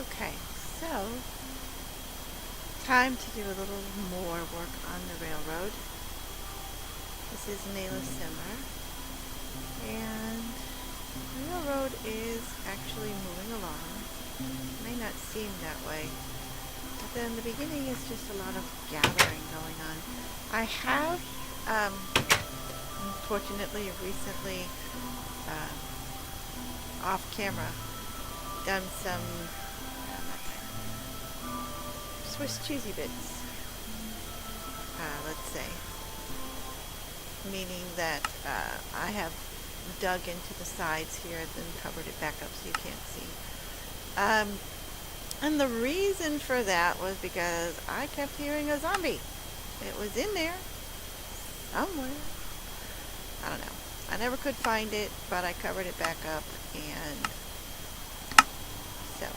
Okay, so time to do a little more work on the railroad. This is NaelisSimmer, and the railroad is actually moving along. It may not seem that way, but then the beginning is just a lot of gathering going on. I have, unfortunately, recently, off camera, done some Swiss cheesy bits, let's say, meaning that I have dug into the sides here and then covered it back up so you can't see. And the reason for that was because I kept hearing a zombie. It was in there somewhere. I don't know. I never could find it, but I covered it back up, and so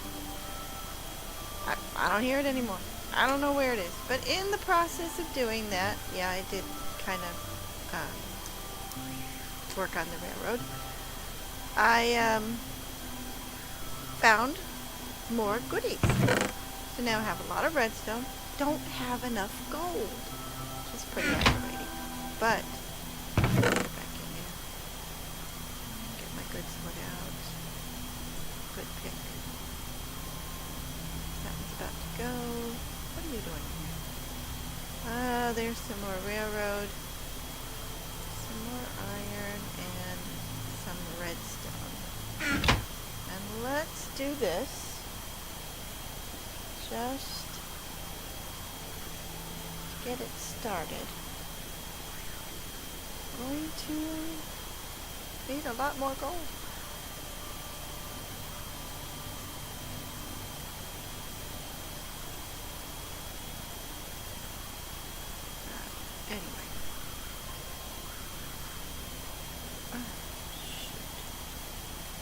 I don't hear it anymore. I don't know where it is. But in the process of doing that, yeah, I did kind of work on the railroad. I found more goodies. So now I have a lot of redstone. Don't have enough gold, which is pretty aggravating. But get back in there. Get my good split out. Good pick. That one's about to go. What are you doing here? There's some more railroad, some more iron, and some redstone. And let's do this. Just to get it started. Going to need a lot more gold. Anyway. Oh, shoot.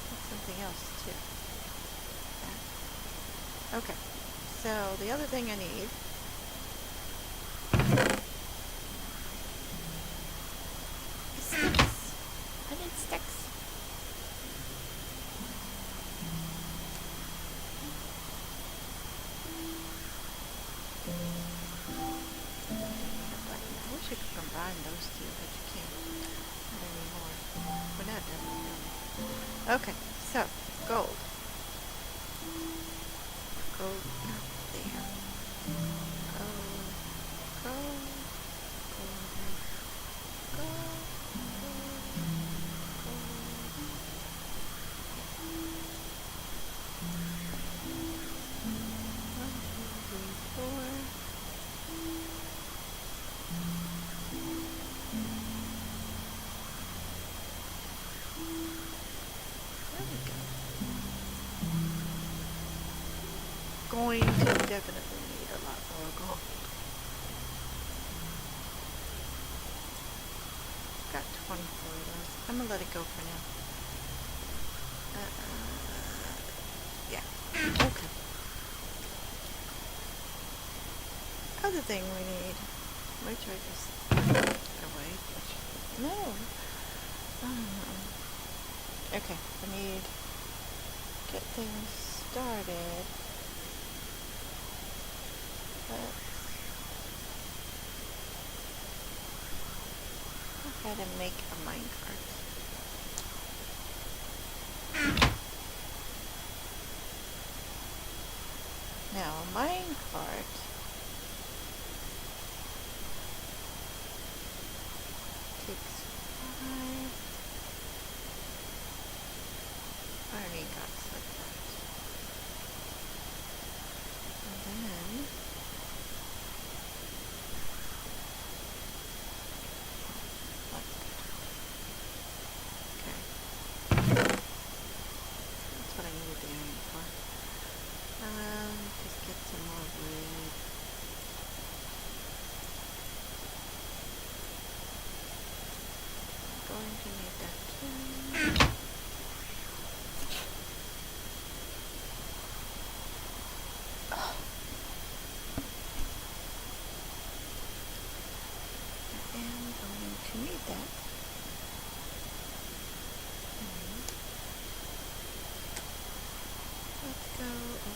That's something else too. That. Okay. So the other thing I need is sticks. I need sticks. I wish I could combine those two, but you can't. Not anymore. We're not done with them. Okay, so gold. Gold. There. Go, go, go, go, go. 1, 2, 3, 4. There we go. Going to definitely need a lot more gold. Got 24 of those. I'm gonna let it go for now. Yeah. Okay. Other thing we need, which I just away. No. Okay. I need to get things started. Go ahead and make a minecart. Now a minecart takes 5 iron ingots like that. And then just get some more wood.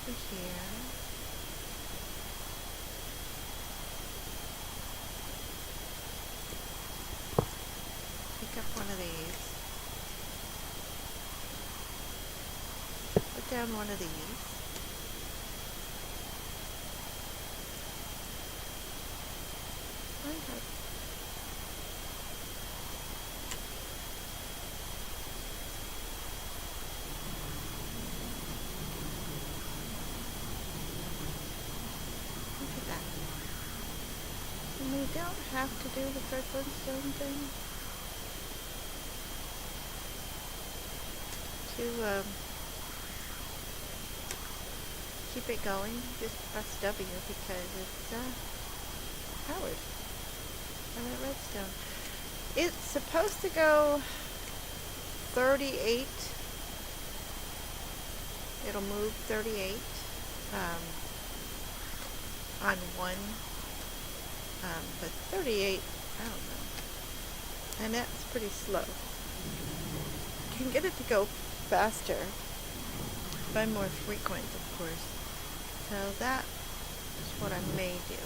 over here. Pick up one of these. Put down one of these. Okay. Look at that. And we don't have to do the Fred Flintstone thing to keep it going. Just press W because it's powered by that redstone. It's supposed to go 38. It'll move 38 on one, but 38, I don't know. And that's pretty slow. You can get it to go faster by more frequent, of course. So that is what I may do.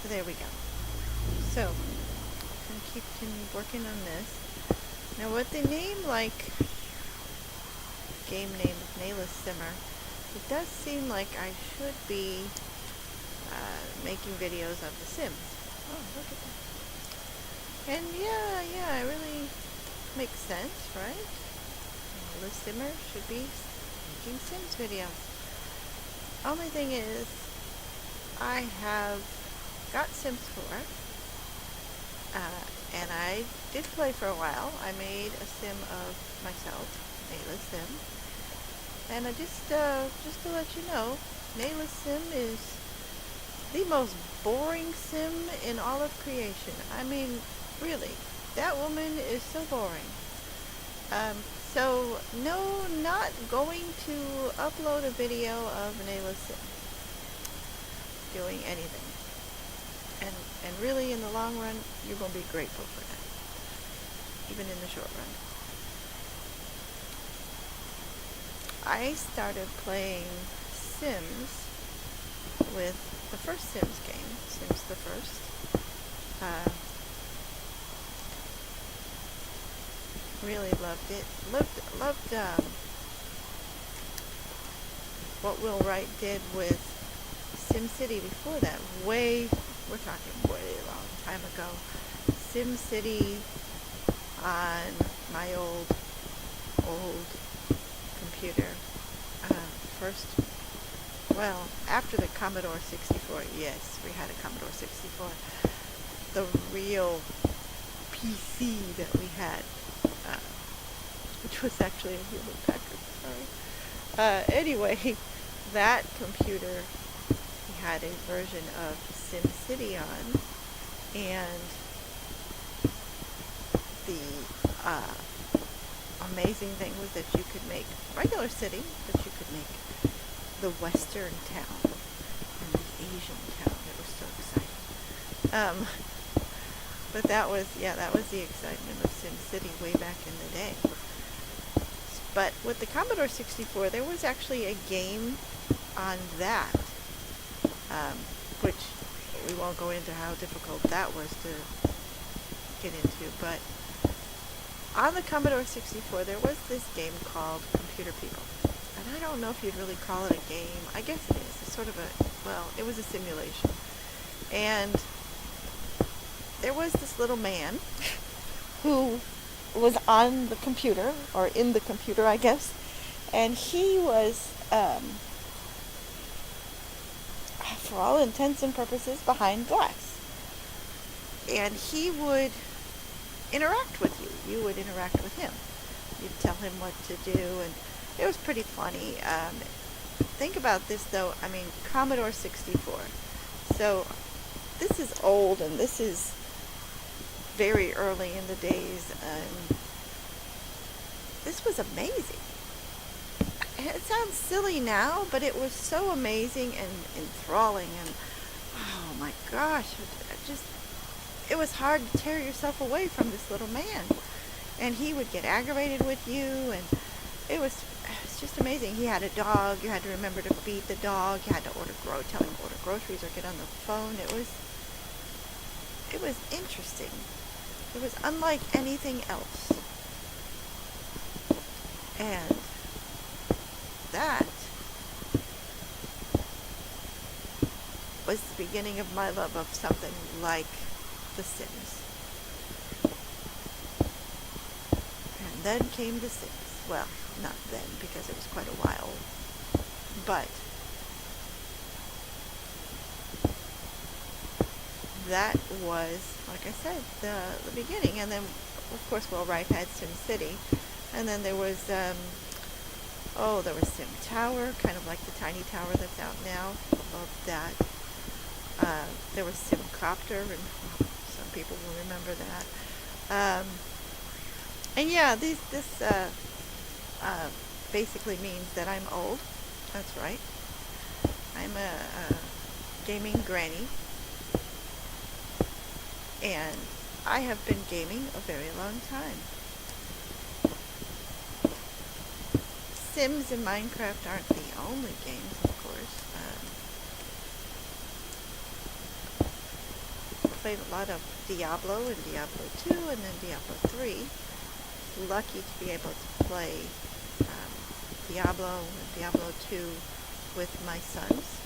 So there we go. So I'm going to keep working on this. Now what they name, like game name of NaelisSimmer, it does seem like I should be making videos of The Sims. Oh, look at that. And yeah, it really makes sense, right? NaelisSimmer should be making Sims videos. Only thing is, I have got Sims 4, and I did play for a while. I made a sim of myself, NaelisSim, and I just to let you know, NaelisSim is the most boring sim in all of creation. I mean, really, that woman is so boring. So no, not going to upload a video of NaelisSim doing anything. And really, in the long run, you're going to be grateful for that, even in the short run. I started playing Sims with the first Sims game, Sims the First. Really loved it. Loved what Will Wright did with SimCity before that. We're talking way long time ago. SimCity on my old computer. First, well, after the Commodore 64, yes, we had a Commodore 64. The real PC that we had, which was actually a Hewlett Packard, sorry. Anyway, that computer, we had a version of SimCity on, and the amazing thing was that you could make regular city, but you could make the western town and the Asian town. It was so exciting. But that was the excitement of SimCity way back in the day. But with the Commodore 64, there was actually a game on that, which we won't go into how difficult that was to get into, but on the Commodore 64, there was this game called Computer People. And I don't know if you'd really call it a game. I guess it is. It's sort of it was a simulation. And there was this little man who was on the computer, or in the computer, I guess. And he was, for all intents and purposes, behind glass. And he would interact with you. You would interact with him. You'd tell him what to do, and it was pretty funny. Think about this, though. I mean, Commodore 64. So this is old, and this is very early in the days. This was amazing. It sounds silly now, but it was so amazing and enthralling, and oh my gosh, it was hard to tear yourself away from this little man. And he would get aggravated with you, and it's just amazing. He had a dog. You had to remember to feed the dog. You had to tell him to order groceries or get on the phone. It was interesting. It was unlike anything else. And that was the beginning of my love of something like The Sims. And then came The Sims. Well, not then, because it was quite a while. But that was, like I said, the beginning. And then, of course, Will Wright had Sim City. And then there was, there was Sim Tower, kind of like the tiny tower that's out now. Loved that. There was Sim Copter, and some people will remember that. And yeah, this basically means that I'm old. That's right. I'm a gaming granny. And I have been gaming a very long time. Sims and Minecraft aren't the only games, of course. Played a lot of Diablo and Diablo 2 and then Diablo 3. Lucky to be able to play Diablo and Diablo 2 with my sons.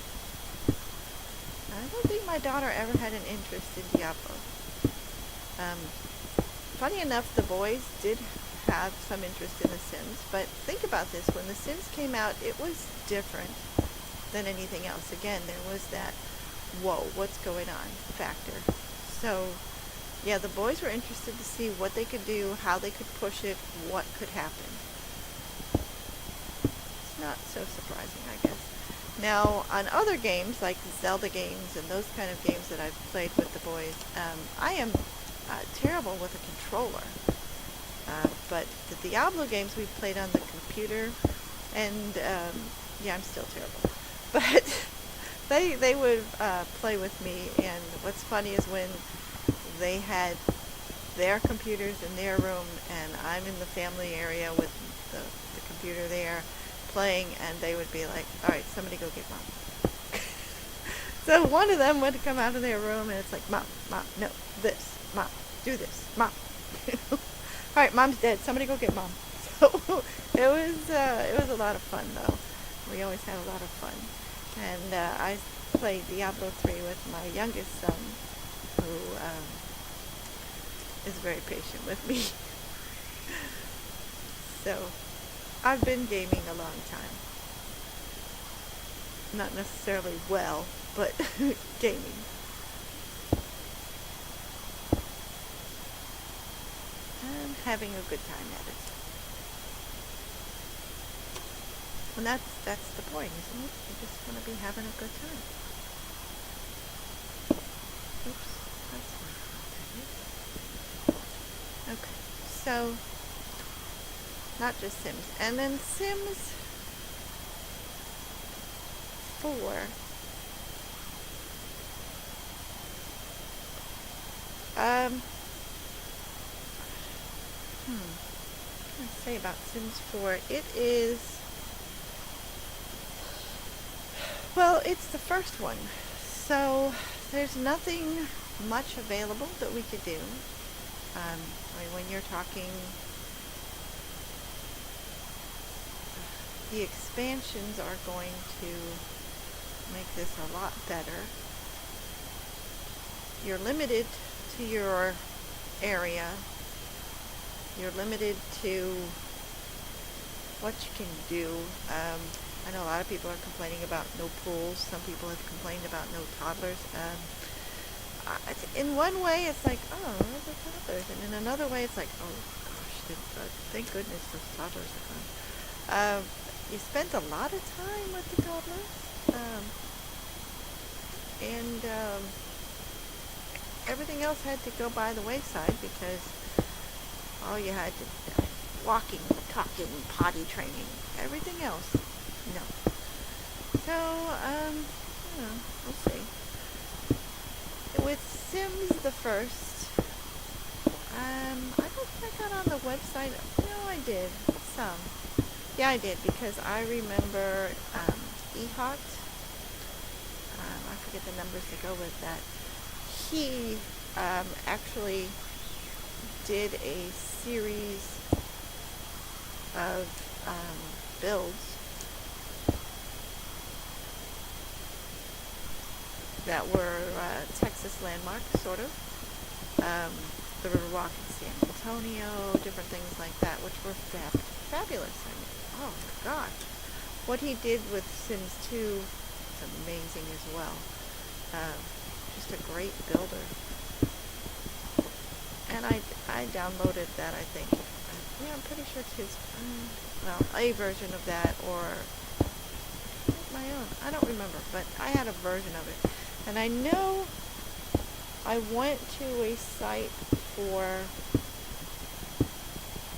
I don't think my daughter ever had an interest in Diablo. Funny enough, the boys did have some interest in The Sims, but think about this. When The Sims came out, it was different than anything else. Again, there was that, whoa, what's going on factor. So, yeah, the boys were interested to see what they could do, how they could push it, what could happen. It's not so surprising, I guess. Now, on other games, like Zelda games and those kind of games that I've played with the boys, I am terrible with a controller. But the Diablo games we played on the computer, and I'm still terrible. But they would play with me, and what's funny is when they had their computers in their room, and I'm in the family area with the computer there playing, and they would be like, all right, somebody go get Mom. So one of them would come out of their room, and it's like, Mom, no, this, Mom, do this, Mom. All right, Mom's dead. Somebody go get Mom. So it was a lot of fun, though. We always had a lot of fun. And I played Diablo 3 with my youngest son, who is very patient with me. So I've been gaming a long time. Not necessarily well, but gaming. And having a good time at it. And that's the point, isn't it? You just want to be having a good time. Oops, that's not. Okay, so not just Sims. And then Sims 4. What can I say about Sims 4? It is, well, it's the first one. So there's nothing much available that we could do. I mean, when you're talking, the expansions are going to make this a lot better. You're limited to your area. You're limited to what you can do. I know a lot of people are complaining about no pools. Some people have complained about no toddlers. In one way, it's like, oh, the toddlers. And in another way, it's like, oh, gosh, thank goodness those toddlers are gone. You spent a lot of time with the toddlers. And everything else had to go by the wayside because all you had to, walking, talking, potty training, everything else, no. So, we'll see. With Sims the first, I don't think I got on the website. No, I did, some. Yeah, I did, because I remember EHOT, I forget the numbers that go with that. He actually did a series of builds that were Texas landmarks, sort of. The Riverwalk in San Antonio, different things like that, which were fabulous. I mean, oh my gosh. What he did with Sims 2 is amazing as well. Just a great builder. And I downloaded that, I think. Yeah, I'm pretty sure it's his, well, a version of that, or my own. I don't remember, but I had a version of it. And I know I went to a site for,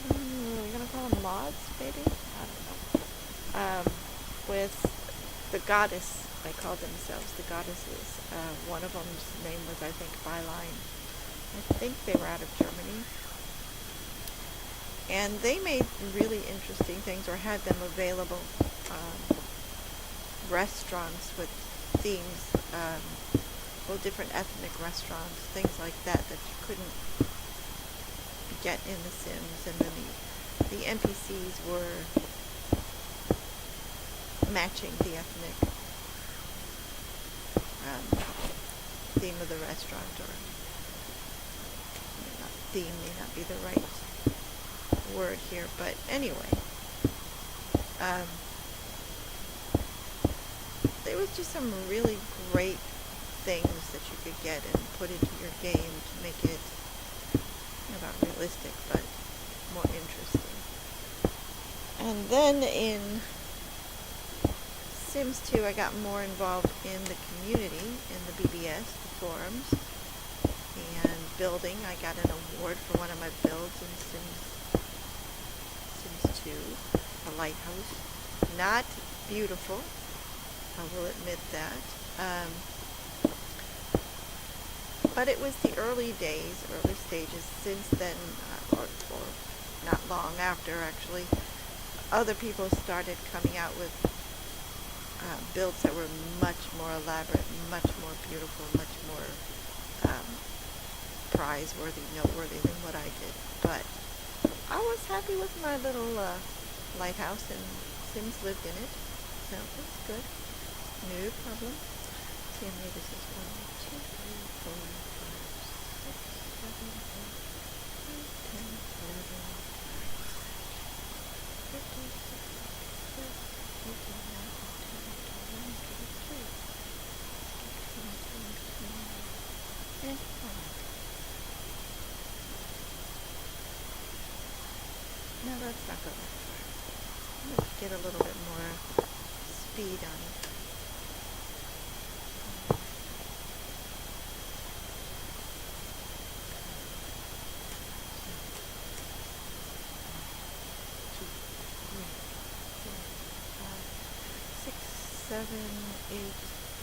we're going to call them mods, maybe? I don't know. With the goddess, they called themselves the goddesses. One of them's name was, I think, Byline. I think they were out of Germany. And they made really interesting things, or had them available. Restaurants with themes, well, different ethnic restaurants, things like that you couldn't get in The Sims. And then the NPCs were matching the ethnic theme of the restaurant, or theme may not be the right word here, but anyway, there was just some really great things that you could get and put into your game to make it not realistic, but more interesting. And then in Sims 2, I got more involved in the community, in the BBS, the forums, and building. I got an award for one of my builds in Sims 2, a lighthouse. Not beautiful, I will admit that. But it was the early stages. Since then, or not long after, actually, other people started coming out with builds that were much more elaborate, much more beautiful, much more prize-worthy, noteworthy than what I did. But I was happy with my little lighthouse, and Sims lived in it, so it was good. No problem. See, maybe this is 1, 2, 3, 4, 5, 6, 7, 8, 9, 10, 11, 15, 16, 17, 18, 19, 20, 21, 22, 23, and 1. No, let's not go that far. Let's get a little bit more speed on it. Seven, 8, 9,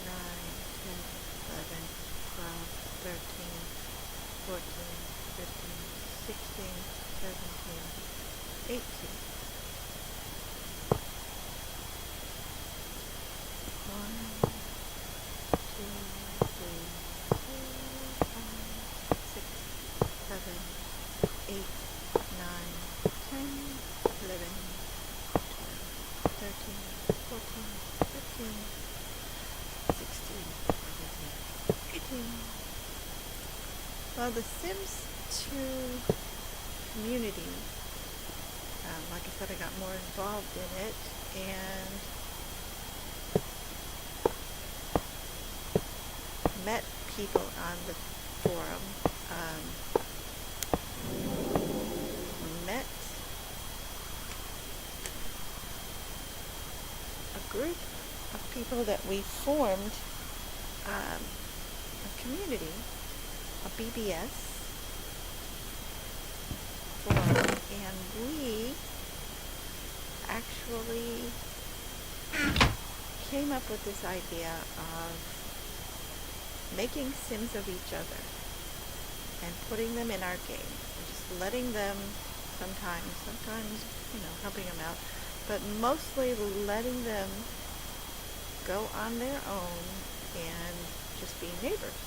10, 11, 12, 13, 14, 15, 16, 17, 18. 1, 2, 3, 4, 5, 6, 7, 8, 9, 10, 11, 12, 13, 14, 15, 16, 17, 18. Well, the Sims 2 community, like I said, I got more involved in it, and met people on the forum, met a group of people that we formed a community, a BBS forum, and we actually came up with this idea of making Sims of each other and putting them in our game, and just letting them sometimes, helping them out, but mostly letting them go on their own and just be neighbors.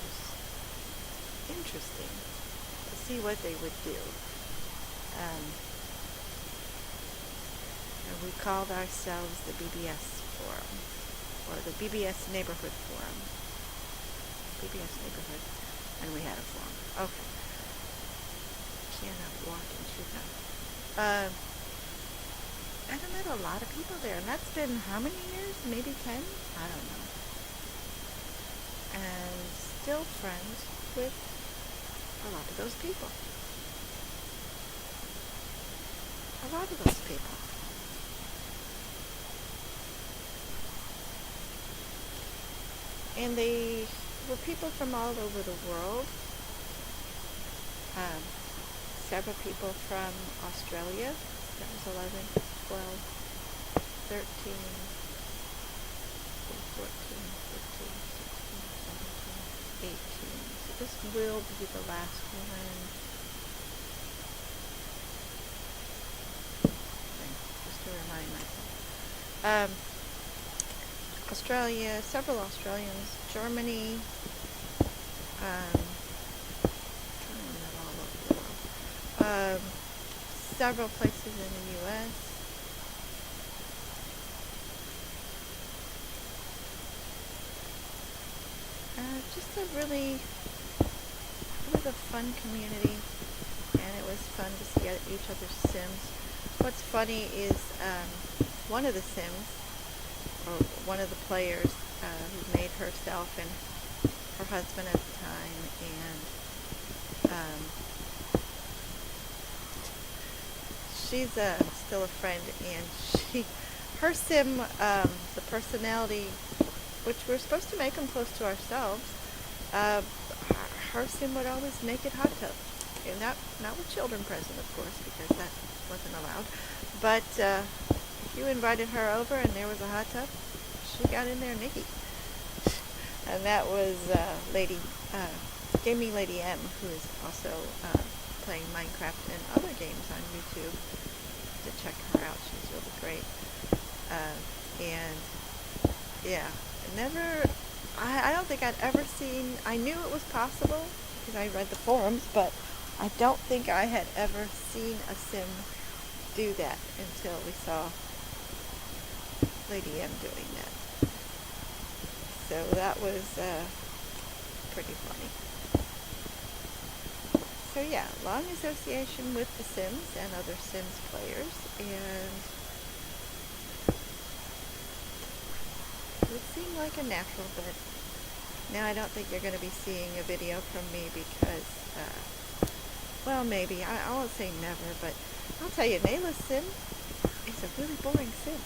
It's interesting to see what they would do. And we called ourselves the BBS Forum, or the BBS Neighborhood Forum. BBS Neighborhood, and we had a forum. Okay. Cannot walk and shoot now. And I met a lot of people there, and that's been how many years? Maybe 10? I don't know. And still friends with a lot of those people. A lot of those people. And they were people from all over the world. Several people from Australia. That was 11, 12, 13, 14, 15, 16, 17, 18. So this will be the last one. Okay, just to remind myself. Australia, several Australians, Germany, several places in the U.S. Just a really a fun community, and it was fun to see each other's Sims. What's funny is one of the Sims, or one of the players, who made herself and her husband at the time, and she's still a friend, and her Sim, the personality, which we're supposed to make them close to ourselves, her Sim would always make it hot tub, and not with children present, of course, because that wasn't allowed. But if you invited her over and there was a hot tub, she got in there naked. And that was Gaming Lady M, who is also playing Minecraft and other games on YouTube. To check her out, she's really great. And yeah, I don't think I'd ever seen, I knew it was possible because I read the forums, but I don't think I had ever seen a Sim do that until we saw Lady M doing that. So that was pretty funny. So yeah, long association with the Sims and other Sims players, and it would seem like a natural, but now I don't think you're going to be seeing a video from me because, well, maybe, I won't say never, but I'll tell you, NaelisSimmer is a really boring Sim.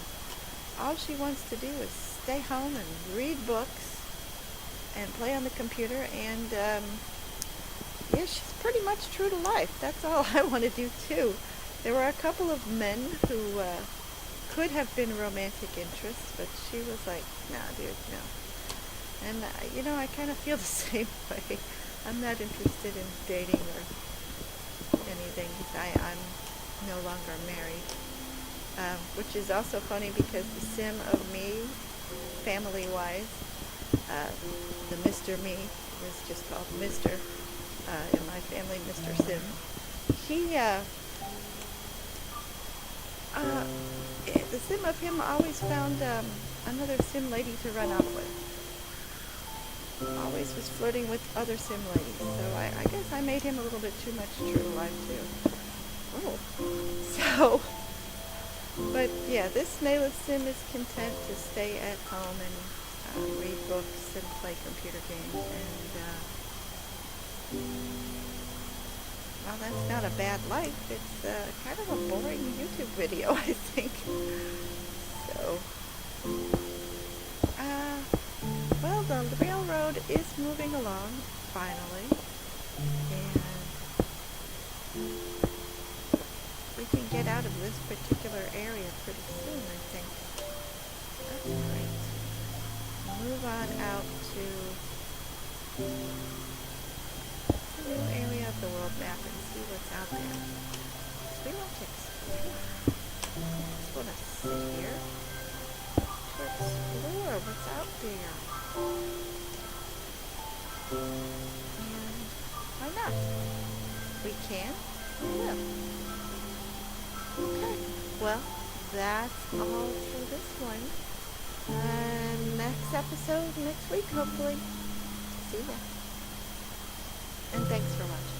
All she wants to do is stay home and read books and play on the computer, and yeah, she's pretty much true to life. That's all I want to do too. There were a couple of men who could have been romantic interests, but she was like, nah, dude, no. And I kind of feel the same way. I'm not interested in dating or anything because I'm no longer married. Which is also funny because the Sim of me, family-wise, the Mr. Me is just called Mr. In my family, Mr. Sim. The Sim of him always found another Sim lady to run off with. Always was flirting with other Sim ladies. So I guess I made him a little bit too much true to life too. Oh, so. But yeah, this NaelisSimmer is content to stay at home and read books and play computer games, and well, that's not a bad life. It's kind of a boring YouTube video, I think. So, well, the railroad is moving along, finally, and we can get out of this particular area pretty soon, I think. That's great. Move on out to a new area of the world map and see what's out there. So we want to Just want to sit here to explore what's out there. And why not? We can, we will. Okay, well, that's all for this one. Next episode next week, hopefully. See ya. And thanks for watching.